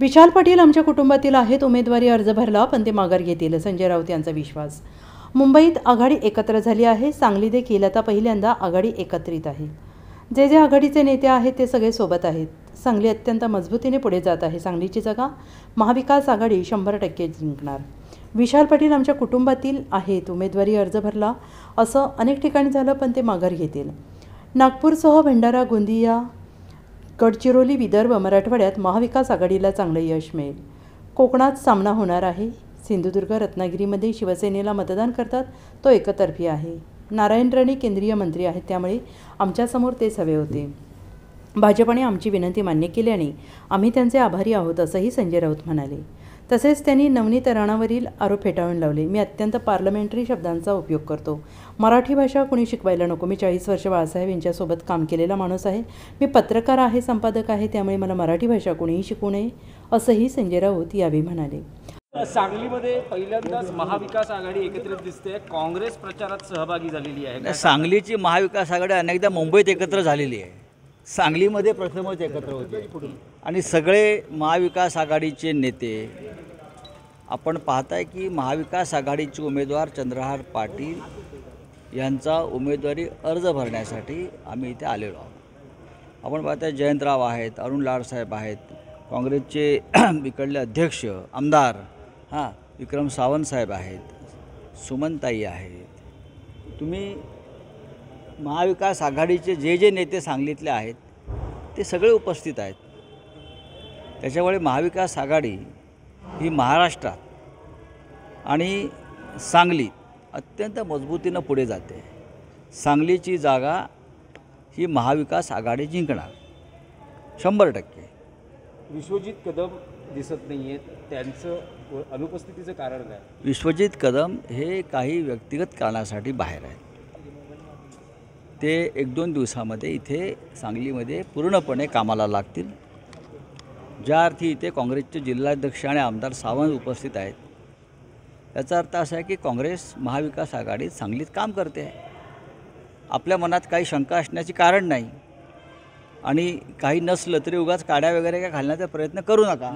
विशाल पाटील आमच्या कुटुंबातील आहेत. उमेदवारी अर्ज भरला पण ते माघार घेतील, संजय राऊत यांचा विश्वास. मुंबईत आघाडी एकत्र झाली आहे. सांगली देखील आता पहिल्यांदा आघाडी एकत्रित आहे. जे आघाडीचे नेते आहेत ते सगळे सोबत आहेत. सांगली अत्यंत मजबूतीने पुढे जात आहे. सांगलीची जागा महाविकास आघाडी 100% जिंकणार. विशाल पाटील आमच्या कुटुंबातील आहेत. उमेदवारी अर्ज भरला असं अनेक ठिकाणी झालं पण ते माघार घेतील. नागपूरसह भंडारा, गोंदिया, गडचिरोली, विदर्भ, मराठवाड्यात महाविकास आघाडीला चांगलं यश मिळेल. कोकणात सामना होणार आहे. सिंधुदुर्ग, रत्नागिरीमध्ये शिवसेनेला मतदान करतात, तो एकतर्फी आहे. नारायण राणे केंद्रीय मंत्री आहेत, त्यामुळे आमच्यासमोर तेच हवे होते. भाजपने आमची विनंती मान्य केल्याने आम्ही त्यांचे आभारी आहोत, असंही संजय राऊत म्हणाले. तसेच त्यांनी नवनीत राणावरील आरोप फेटाळून लावले. मी अत्यंत पार्लमेंटरी शब्दांचा उपयोग करतो. मराठी भाषा कोणी शिकवायला नको. मी 40 वर्ष बाळासाहेब यांच्यासोबत काम केलेला माणूस आहे. मी पत्रकार आहे, संपादक आहे, त्यामुळे मला मराठी भाषा कोणीही शिकवू नये, असंही संजय राऊत यावेळी म्हणाले. सांगलीमध्ये पहिल्यांदाच महाविकास आघाडी एकत्रित दिसते. काँग्रेस प्रचारात सहभागी झालेली आहे. सांगलीची महाविकास आघाडी अनेकदा मुंबईत एकत्र झालेली आहे. सांगलीमध्ये प्रथमच एकत्र होते आणि सगळे महाविकास आघाडीचे नेते आपण पाहताय की महाविकास आघाडीचे उमेदवार चंद्रहार पाटील यांचा उमेदवारी अर्ज भरण्यासाठी आम्ही इथे आलेलो आहोत. आपण पाहताय जयंतराव आहेत, अरुण लाडसाहेब आहेत, काँग्रेसचे इकडले अध्यक्ष आमदार विक्रम सावंत साहेब आहेत, सुमनताई आहेत. तुम्ही महाविकास आघाडीचे जे नेते सांगलीतले आहेत ते सगळे उपस्थित आहेत. त्याच्यामुळे महाविकास आघाडी ही महाराष्ट्रात आणि सांगलीत अत्यंत मजबूतीनं पुढे जाते. सांगलीची जागा ही महाविकास आघाडी जिंकणार 100%. विश्वजित कदम दिसत नाही आहेत, त्यांचं अनुपस्थितीचं कारण काय? विश्वजित कदम हे काही व्यक्तिगत कारणासाठी बाहेर आहेत. ते 1-2 दिवसामध्ये इथे सांगलीमध्ये पूर्णपणे कामाला लागतील. ज्या अर्थी इथे काँग्रेसचे जिल्हाध्यक्ष आणि आमदार सावंत उपस्थित आहेत, याचा अर्थ असा आहे की काँग्रेस महाविकास आघाडीत सांगलीत काम करते आहे. आपल्या मनात काही शंका असण्याचे कारण नाही आणि काही नसलं तरी उगाच काड्या वगैरे काय घालण्याचा प्रयत्न करू नका.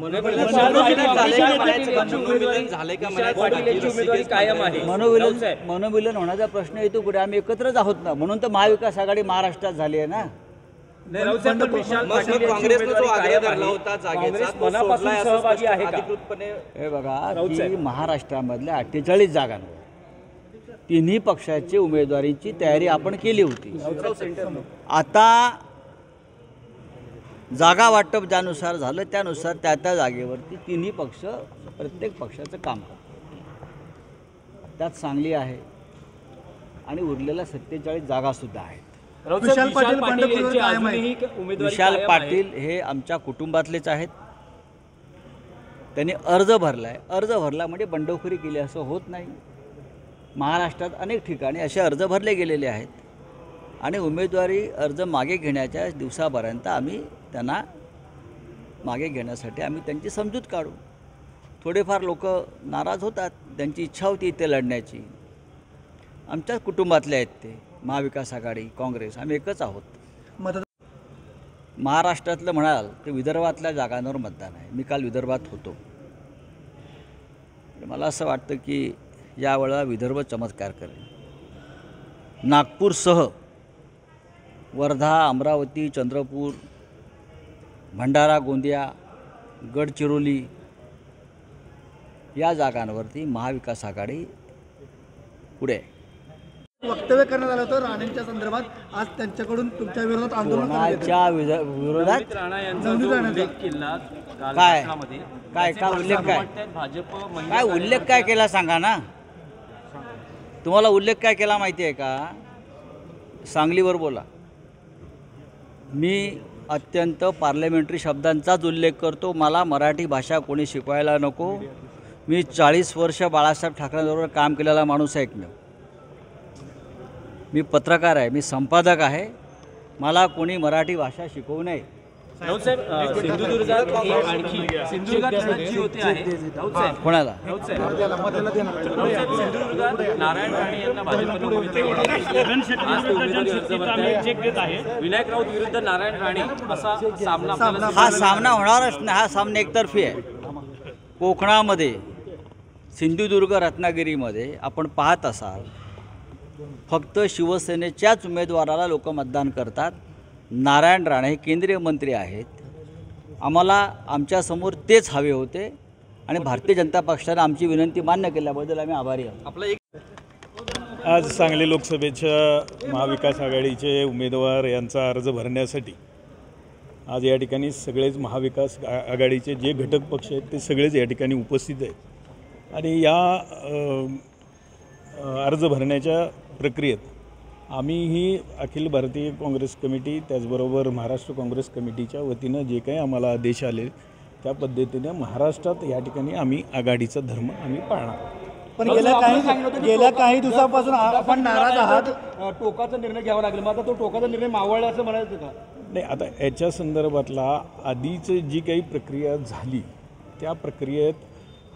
मनोविलन होण्याचा प्रश्न येतो पुढे. आम्ही एकत्रच आहोत ना, म्हणून तर महाविकास आघाडी महाराष्ट्रात झाली आहे ना. हे बघा की महाराष्ट्रामधल्या 48 जागांवर तिन्ही पक्षाची उमेदवारीची तयारी आपण केली होती. आता जागा वाटप ज्यानुसार झालं त्यानुसार त्या जागेवरती तिन्ही पक्ष प्रत्येक पक्षाचं काम करतात. त्यात सांगली आहे आणि उरलेल्या 47 जागासुद्धा आहेत. विशाल पाटील हे आमच्या कुटुंबातलेच आहेत. त्यांनी अर्ज भरला आहे. अर्ज भरला म्हणजे बंडखोरी केली असं होत नाही. महाराष्ट्रात अनेक ठिकाणी असे अर्ज भरले गेलेले आहेत आणि उमेदवारी अर्ज मागे घेण्याच्या दिवसापर्यंत आम्ही त्यांना मागे घेण्यासाठी आम्ही त्यांची समजूत काढू. थोडेफार लोक नाराज होतात, त्यांची इच्छा होती इथे लढण्याची. आमच्याच कुटुंबातले आहेत ते. महाविकास आघाडी, काँग्रेस आम्ही एकच आहोत. महाराष्ट्रातलं म्हणाल तर विदर्भातल्या जागांवर मतदान आहे. मी काल विदर्भात होतो. मला असं वाटतं की यावेळेला विदर्भ चमत्कार करेल. नागपूरसह वर्धा, अमरावती, चंद्रपूर, भंडारा, गोंदिया, गडचिरोली या जागांवरती महाविकास आघाडी पुढे आहे. वक्तव्य करण्यात आलं होतं राणेंच्या संदर्भात. आज त्यांच्याकडून तुमच्या विरोधात आंदोलन विरोधात राणा यांचा उल्लेख केला काय उल्लेख काय उल्लेख काय केला सांगा ना. तुम्हाला उल्लेख काय केला माहिती आहे का? सांगलीवर बोला. मी अत्यंत पार्लमेंटरी शब्दांचाच उल्लेख करतो. मला मराठी भाषा कोणी शिकवायला नको. मी 40 वर्ष बाळासाहेब ठाकरेंबरोबर काम केलेला माणूस आहे एकमेव. मी पत्रकार आहे, मी संपादक आहे. मला कोणी मराठी भाषा शिकवू नये राऊत साहेब, सिंधुदुर्गात एक आणखी सिंधुदुर्गात जी होते आहे राऊत साहेब, कोणाला राऊत साहेब, सिंधुदुर्गात नारायण राणे यांना भाजपने उमेदवारी आज ते उमेदवारी अर्ज भरतायत. विनायक राऊत विरुद्ध नारायण राणे असा सामना आपल्याला हा सामना होणारच नाही. हा सामना एकतर्फी आहे. कोकणामध्ये सिंधुदुर्ग रत्नागिरीमध्ये आपण पाहत असाल फक्त शिवसेनेच्याच उमेदवाराला लोक मतदान करतात. नारायण राणे हे केंद्रीय मंत्री आहेत. आम्हाला आमच्यासमोर तेच हवे होते आणि भारतीय जनता पक्षाने आमची विनंती मान्य केल्याबद्दल आम्ही आभारी आहोत. आपला एक आज सांगली लोकसभेच्या महाविकास आघाडीचे उमेदवार यांचा अर्ज भरण्यासाठी आज या ठिकाणी सगळेच महाविकास आघाडीचे जे घटक पक्ष आहेत ते सगळेच या ठिकाणी उपस्थित आहेत आणि या अर्ज भरण्याच्या प्रक्रियेत आम्हीही अखिल भारतीय काँग्रेस कमिटी त्याचबरोबर महाराष्ट्र काँग्रेस कमिटीच्या वतीनं जे काही आम्हाला आदेश आले त्या पद्धतीने महाराष्ट्रात या ठिकाणी आम्ही आघाडीचा धर्म आम्ही पाळणार. पण गेल्या काही दिवसापासून आपण नाराज आहात. टोकाचा निर्णय घ्यावा लागला. मग आता तो टोकाचा निर्णय मावळला असं म्हणायचं का? नाही, आता याच्या संदर्भातला आधीच जी काही प्रक्रिया झाली त्या प्रक्रियेत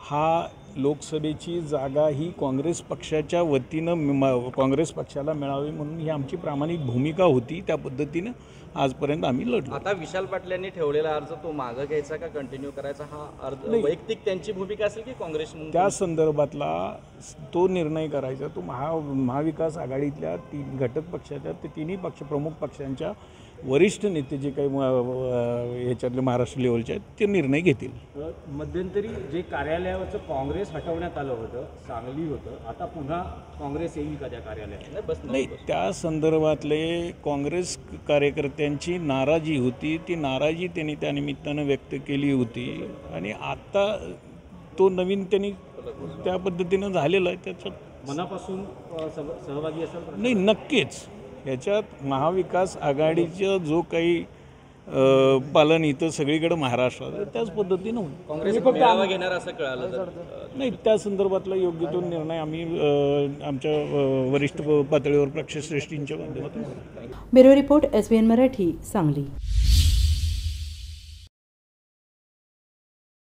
हा लोकसभेची जागा ही काँग्रेस पक्षाच्या वतीनं काँग्रेस पक्षाला मिळावी म्हणून ही आमची प्रामाणिक भूमिका होती. त्या पद्धतीनं आजपर्यंत आम्ही लढलो. आता विशाल पाटील यांनी ठेवलेला अर्ज तो मागं घ्यायचा का कंटिन्यू करायचा हा अर्ज वैयक्तिक त्यांची भूमिका असेल की काँग्रेस त्या संदर्भातला तो निर्णय करायचा तो महाविकास आघाडीतल्या 3 घटक पक्षाच्या ते तिन्ही प्रमुख पक्षांच्या वरिष्ठ नेते जे काही ह्याच्यातले महाराष्ट्र लेवलचे आहेत ते निर्णय घेतील. मध्यंतरी जे कार्यालयावरचं काँग्रेस हटवण्यात आलं होतं सांगली होतं, आता पुन्हा काँग्रेस येईल का त्या कार्यालयात? नाही, त्या संदर्भातले काँग्रेस कार्यकर्त्यांची नाराजी होती. ती नाराजी त्यांनी त्यानिमित्तानं व्यक्त केली होती आणि आता तो नवीन त्यांनी त्या पद्धतीनं झालेला आहे. त्याच्यात मनापासून सहभागी असेल? नाही, नक्कीच ह्याच्यात महाविकास आघाडीचं जो काही पालन इथं सगळीकडे महाराष्ट्रात त्याच पद्धतीनं होईल. काँग्रेस मेळावा घेणार असं कळालं तर नाही, त्या संदर्भातला योग्य तो निर्णय आम्ही आमच्या वरिष्ठ पातळीवर पक्षश्रेष्ठींच्या माध्यमातून. Bureau report SBN Marathi, Sangli.